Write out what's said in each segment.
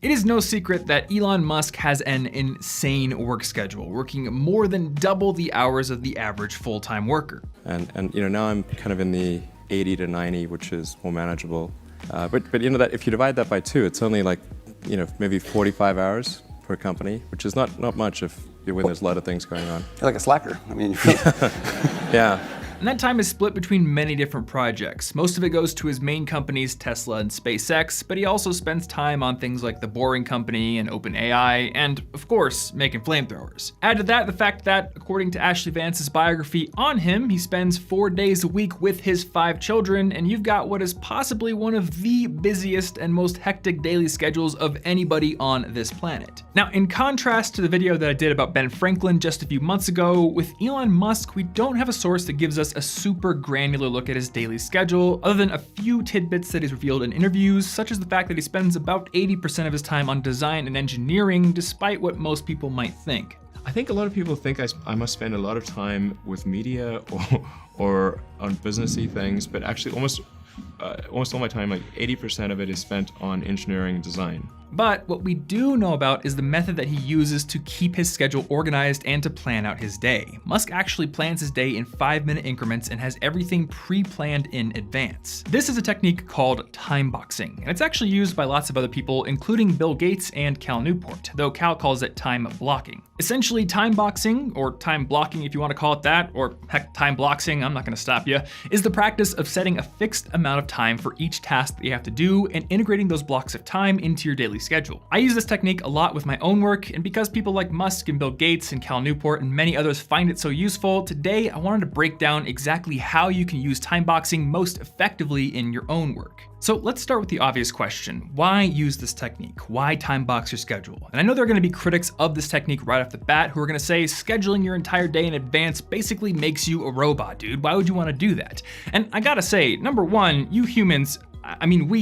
It is no secret that Elon Musk has an insane work schedule, working more than double the hours of the average full-time worker. And now I'm kind of in the 80 to 90, which is more manageable. But that if you divide that by 2, it's only like, maybe 45 hours per company, which is not much when there's a lot of things going on. You're like a slacker. I mean, yeah. And that time is split between many different projects. Most of it goes to his main companies, Tesla and SpaceX, but he also spends time on things like The Boring Company and OpenAI, and of course, making flamethrowers. Add to that the fact that, according to Ashley Vance's biography on him, he spends 4 days a week with his 5 children, and you've got what is possibly one of the busiest and most hectic daily schedules of anybody on this planet. Now, in contrast to the video that I did about Ben Franklin just a few months ago, with Elon Musk, we don't have a source that gives us a super granular look at his daily schedule, other than a few tidbits that he's revealed in interviews, such as the fact that he spends about 80% of his time on design and engineering, despite what most people might think. I think a lot of people think I must spend a lot of time with media or on businessy things, but actually almost all my time, like 80% of it is spent on engineering and design. But what we do know about is the method that he uses to keep his schedule organized and to plan out his day. Musk actually plans his day in 5-minute increments and has everything pre-planned in advance. This is a technique called time boxing, and it's actually used by lots of other people, including Bill Gates and Cal Newport, though Cal calls it time blocking. Essentially, time boxing, or time blocking if you want to call it that, or heck, time bloxing, I'm not going to stop you, is the practice of setting a fixed amount of time for each task that you have to do and integrating those blocks of time into your daily schedule. I use this technique a lot with my own work, and because people like Musk and Bill Gates and Cal Newport and many others find it so useful, today I wanted to break down exactly how you can use time boxing most effectively in your own work. So let's start with the obvious question. Why use this technique? Why time box your schedule? And I know there are going to be critics of this technique right off the bat who are going to say scheduling your entire day in advance basically makes you a robot, dude. Why would you want to do that? And I gotta say, number one, we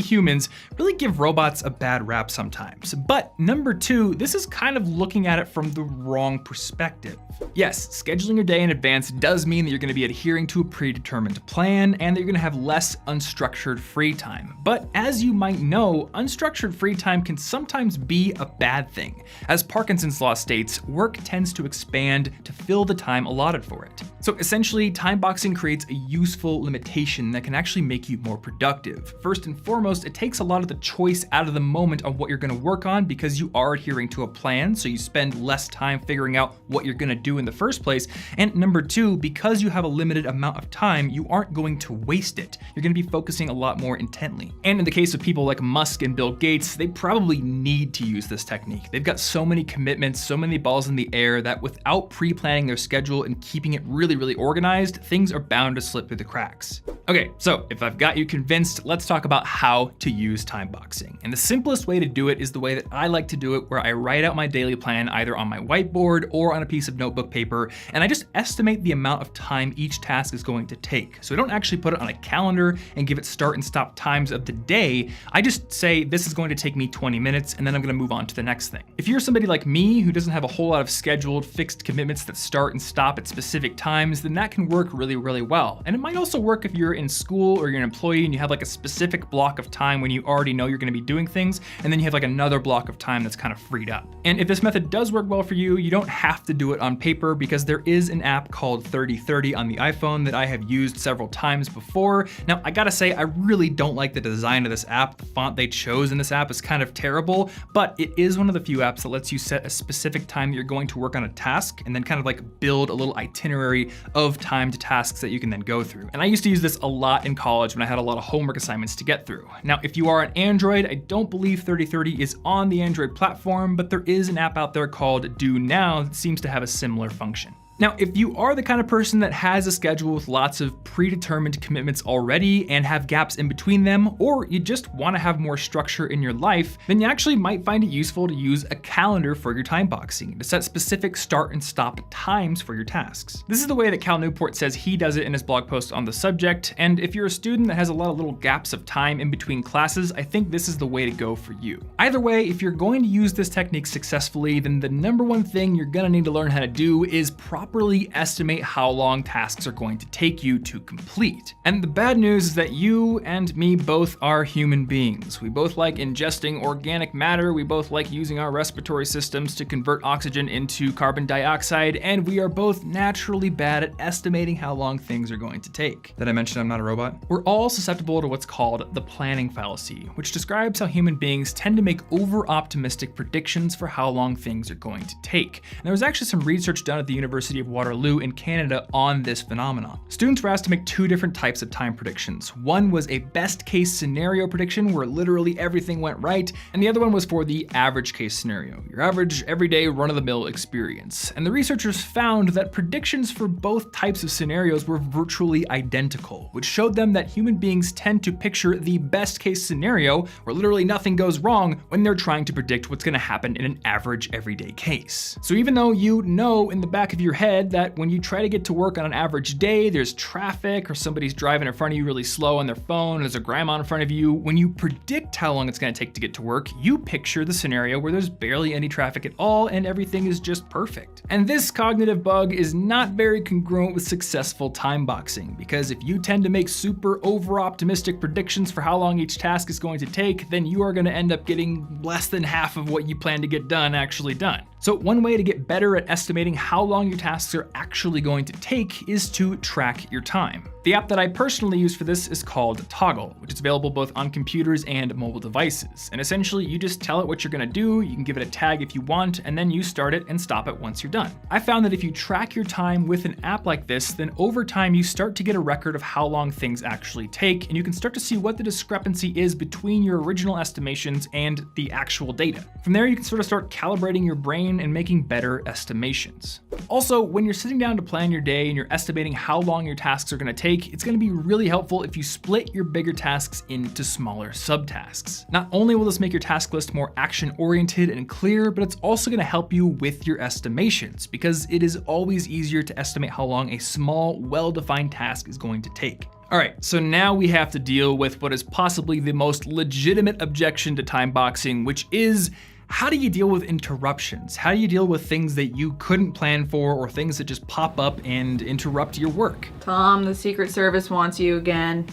humans really give robots a bad rap sometimes. But number two, this is kind of looking at it from the wrong perspective. Yes, scheduling your day in advance does mean that you're going to be adhering to a predetermined plan and that you're going to have less unstructured free time. But as you might know, unstructured free time can sometimes be a bad thing. As Parkinson's law states, work tends to expand to fill the time allotted for it. So essentially, time boxing creates a useful limitation that can actually make you more productive. First and foremost, it takes a lot of the choice out of the moment on what you're going to work on because you are adhering to a plan, so you spend less time figuring out what you're going to do in the first place. And number two, because you have a limited amount of time, you aren't going to waste it. You're going to be focusing a lot more intently. And in the case of people like Musk and Bill Gates, they probably need to use this technique. They've got so many commitments, so many balls in the air that without pre-planning their schedule and keeping it really organized, things are bound to slip through the cracks. Okay, so if I've got you convinced, let's talk about how to use time boxing. And the simplest way to do it is the way that I like to do it, where I write out my daily plan either on my whiteboard or on a piece of notebook paper, and I just estimate the amount of time each task is going to take. So I don't actually put it on a calendar and give it start and stop times of the day. I just say this is going to take me 20 minutes and then I'm going to move on to the next thing. If you're somebody like me who doesn't have a whole lot of scheduled fixed commitments that start and stop at specific times, then that can work really well. And it might also work if you're in school or you're an employee and you have like a specific block of time when you already know you're going to be doing things, and then you have like another block of time that's kind of freed up. And if this method does work well for you, you don't have to do it on paper because there is an app called 3030 on the iPhone that I have used several times before. Now, I gotta say, I really don't like the design of this app. The font they chose in this app is kind of terrible, but it is one of the few apps that lets you set a specific time that you're going to work on a task and then kind of like build a little itinerary of timed tasks that you can then go through. And I used to use this a lot in college when I had a lot of homework assignments to get through. Now, if you are on Android, I don't believe 3030 is on the Android platform, but there is an app out there called Do Now that seems to have a similar function. Now, if you are the kind of person that has a schedule with lots of predetermined commitments already and have gaps in between them, or you just want to have more structure in your life, then you actually might find it useful to use a calendar for your time boxing to set specific start and stop times for your tasks. This is the way that Cal Newport says he does it in his blog post on the subject, and if you're a student that has a lot of little gaps of time in between classes, I think this is the way to go for you. Either way, if you're going to use this technique successfully, then the number one thing you're gonna need to learn how to do is properly properly estimate how long tasks are going to take you to complete. And the bad news is that you and me both are human beings. We both like ingesting organic matter, we both like using our respiratory systems to convert oxygen into carbon dioxide, and we are both naturally bad at estimating how long things are going to take. Did I mention I'm not a robot? We're all susceptible to what's called the planning fallacy, which describes how human beings tend to make over-optimistic predictions for how long things are going to take. And there was actually some research done at the University of Waterloo in Canada on this phenomenon. Students were asked to make two different types of time predictions. One was a best case scenario prediction where literally everything went right, and the other one was for the average case scenario, your average everyday run-of-the-mill experience. And the researchers found that predictions for both types of scenarios were virtually identical, which showed them that human beings tend to picture the best case scenario where literally nothing goes wrong when they're trying to predict what's going to happen in an average everyday case. So even though you know in the back of your head that when you try to get to work on an average day, there's traffic or somebody's driving in front of you really slow on their phone, there's a grandma in front of you, when you predict how long it's going to take to get to work, you picture the scenario where there's barely any traffic at all and everything is just perfect. And this cognitive bug is not very congruent with successful time boxing, because if you tend to make super over-optimistic predictions for how long each task is going to take, then you are going to end up getting less than half of what you plan to get done actually done. So one way to get better at estimating how long your tasks are actually going to take is to track your time. The app that I personally use for this is called Toggle, which is available both on computers and mobile devices. And essentially, you just tell it what you're gonna do, you can give it a tag if you want, and then you start it and stop it once you're done. I found that if you track your time with an app like this, then over time you start to get a record of how long things actually take, and you can start to see what the discrepancy is between your original estimations and the actual data. From there, you can sort of start calibrating your brain and making better estimations. Also, when you're sitting down to plan your day and you're estimating how long your tasks are gonna take, it's going to be really helpful if you split your bigger tasks into smaller subtasks. Not only will this make your task list more action-oriented and clear, but it's also going to help you with your estimations, because it is always easier to estimate how long a small, well-defined task is going to take. All right, so now we have to deal with what is possibly the most legitimate objection to time boxing, which is, how do you deal with interruptions? How do you deal with things that you couldn't plan for or things that just pop up and interrupt your work? Tom, the Secret Service wants you again.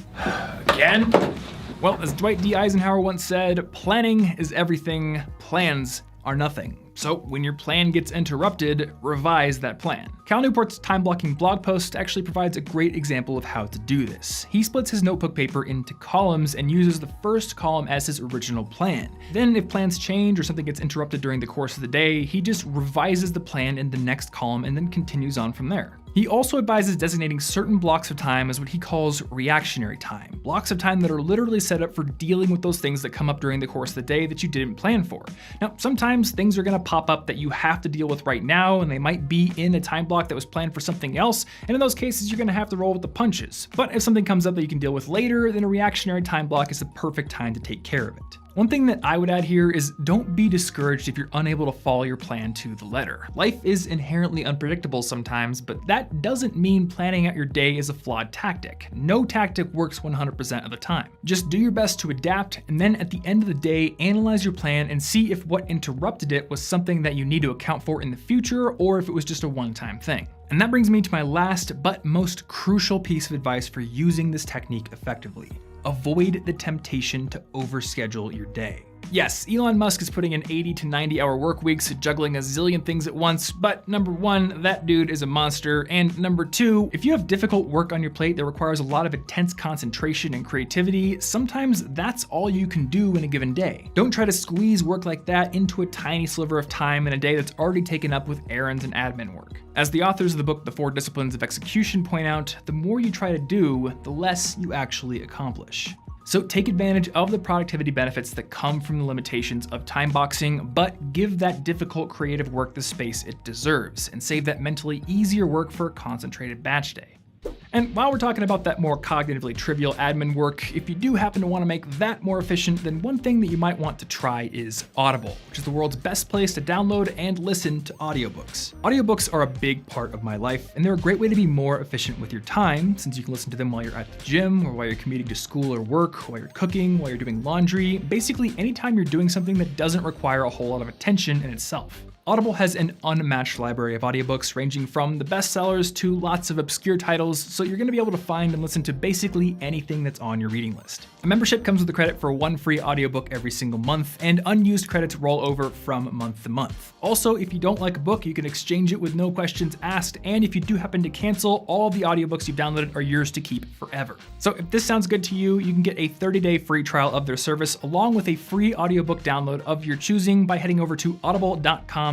Again? Well, as Dwight D. Eisenhower once said, planning is everything, plans are nothing. So when your plan gets interrupted, revise that plan. Cal Newport's time blocking blog post actually provides a great example of how to do this. He splits his notebook paper into columns and uses the first column as his original plan. Then if plans change or something gets interrupted during the course of the day, he just revises the plan in the next column and then continues on from there. He also advises designating certain blocks of time as what he calls reactionary time, blocks of time that are literally set up for dealing with those things that come up during the course of the day that you didn't plan for. Now, sometimes things are gonna pop up that you have to deal with right now, and they might be in a time block that was planned for something else, and in those cases, you're gonna have to roll with the punches. But if something comes up that you can deal with later, then a reactionary time block is the perfect time to take care of it. One thing that I would add here is don't be discouraged if you're unable to follow your plan to the letter. Life is inherently unpredictable sometimes, but that doesn't mean planning out your day is a flawed tactic. No tactic works 100% of the time. Just do your best to adapt, and then at the end of the day, analyze your plan and see if what interrupted it was something that you need to account for in the future, or if it was just a one-time thing. And that brings me to my last but most crucial piece of advice for using this technique effectively. Avoid the temptation to overschedule your day. Yes, Elon Musk is putting in 80 to 90 hour work weeks, juggling a zillion things at once, but number one, that dude is a monster, and number two, if you have difficult work on your plate that requires a lot of intense concentration and creativity, sometimes that's all you can do in a given day. Don't try to squeeze work like that into a tiny sliver of time in a day that's already taken up with errands and admin work. As the authors of the book The 4 Disciplines of Execution point out, the more you try to do, the less you actually accomplish. So take advantage of the productivity benefits that come from the limitations of time boxing, but give that difficult creative work the space it deserves, and save that mentally easier work for a concentrated batch day. And while we're talking about that more cognitively trivial admin work, if you do happen to want to make that more efficient, then one thing that you might want to try is Audible, which is the world's best place to download and listen to audiobooks. Audiobooks are a big part of my life, and they're a great way to be more efficient with your time, since you can listen to them while you're at the gym, or while you're commuting to school or work, while you're cooking, while you're doing laundry, basically anytime you're doing something that doesn't require a whole lot of attention in itself. Audible has an unmatched library of audiobooks ranging from the bestsellers to lots of obscure titles, so you're going to be able to find and listen to basically anything that's on your reading list. A membership comes with a credit for one free audiobook every single month, and unused credits roll over from month to month. Also, if you don't like a book, you can exchange it with no questions asked, and if you do happen to cancel, all of the audiobooks you've downloaded are yours to keep forever. So if this sounds good to you, you can get a 30-day free trial of their service along with a free audiobook download of your choosing by heading over to audible.com/Thomas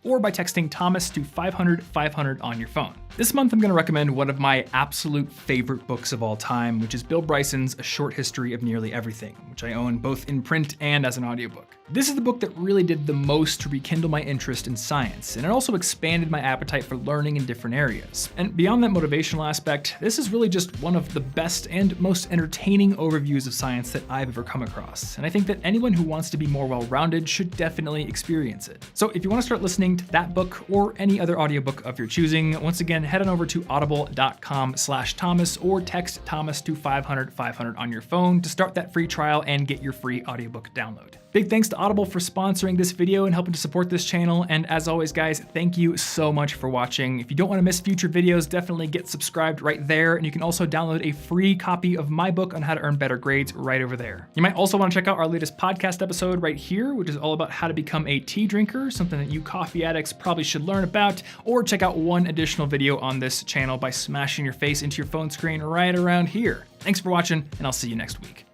or by texting Thomas to 500-500 on your phone. This month I'm going to recommend one of my absolute favorite books of all time, which is Bill Bryson's A Short History of Nearly Everything, which I own both in print and as an audiobook. This is the book that really did the most to rekindle my interest in science, and it also expanded my appetite for learning in different areas. And beyond that motivational aspect, this is really just one of the best and most entertaining overviews of science that I've ever come across, and I think that anyone who wants to be more well-rounded should definitely experience it. So if you want to start listening to that book or any other audiobook of your choosing, once again, head on over to audible.com/Thomas or text Thomas to 500-500 on your phone to start that free trial and get your free audiobook download. Big thanks to Audible for sponsoring this video and helping to support this channel. And as always, guys, thank you so much for watching. If you don't want to miss future videos, definitely get subscribed right there. And you can also download a free copy of my book on how to earn better grades right over there. You might also want to check out our latest podcast episode right here, which is all about how to become a tea drinker, something that you coffee addicts probably should learn about, or check out one additional video on this channel by smashing your face into your phone screen right around here. Thanks for watching, and I'll see you next week.